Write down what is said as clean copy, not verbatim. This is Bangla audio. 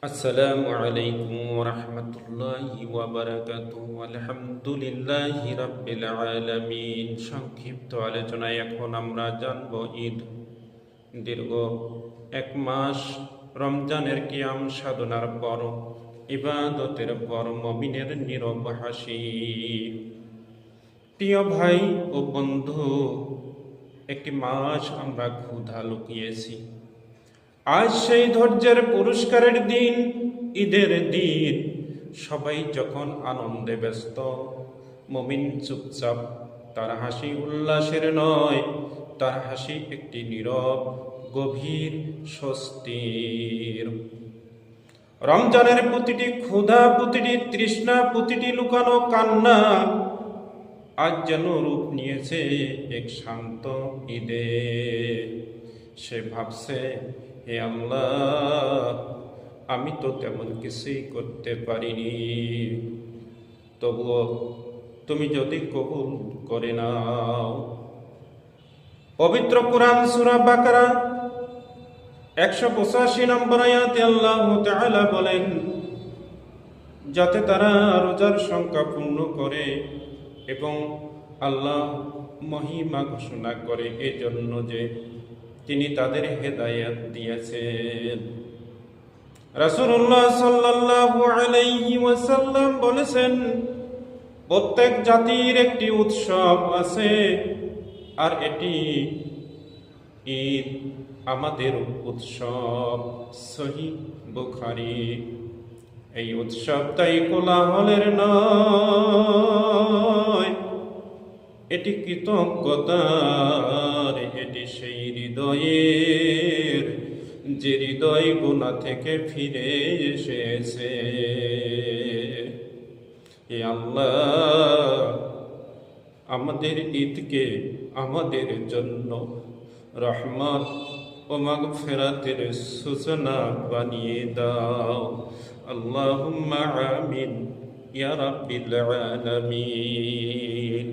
আসসালামু আলাইকুম ওয়া রাহমাতুল্লাহি ওয়া বারাকাতুহু। আলহামদুলিল্লাহি রাব্বিল আলামিন। সংক্ষিপ্ত আলোচনায় এখন আমরা জানব ঈদ। দীর্ঘ এক মাস রমজানের কিয়াম সাধনার পর, ইবাদতের পর মুমিনের নীরব হাসি। প্রিয় ভাই ও বন্ধু, একটি মাস আমরা ক্ষুধা লুকিয়েছি। আজ সেই ধৈর্যের পুরস্কারের দিন, ঈদের দিন। সবাই যখন আনন্দে ব্যস্ত, মুমিন চুপচাপ। তার হাসি উল্লাসের নয়, তার হাসি একটি নীরব গভীর স্বস্তির। রমজানের প্রতিটি ক্ষুধা, প্রতিটি তৃষ্ণা, প্রতিটি লুকানো কান্না আজ যেন রূপ নিয়েছে এক শান্ত ঈদে। সে ভাবছে, হে আল্লাহ, আমি তো তেমন কিছুই করতে পারিনি, তবুও তুমি যদি কবুল করে নাও। পবিত্র কুরআন সূরা বাকারা 185 নম্বর আয়াতে আল্লাহ তাআলা বলেন, যাতে তারা রোজার সংখ্যা পূর্ণ করে এবং আল্লাহ মহিমা ঘোষণা করে, এজন্য যে তিনি তাদের হেদায়েত দিয়েছেন। রাসূলুল্লাহ সাল্লাল্লাহু আলাইহি ওয়াসাল্লাম বলেছেন, প্রত্যেক জাতির একটি উৎসব আছে, আর এটি ঈদ আমাদের উৎসব। সহিহ বুখারী। এই উৎসবটাই কোলাহলের নয়, এটি কৃতজ্ঞতার। এটি সেই হৃদয়ের যে হৃদয় গুনাহ থেকে ফিরে এসেছে। হে আল্লাহ, আমাদের ঈদকে আমাদের জন্য রহমত ও মাগফিরাতের সূচনা বানিয়ে দাও। আল্লাহুম্মা আমিন ইয়া রাব্বিল আলামিন।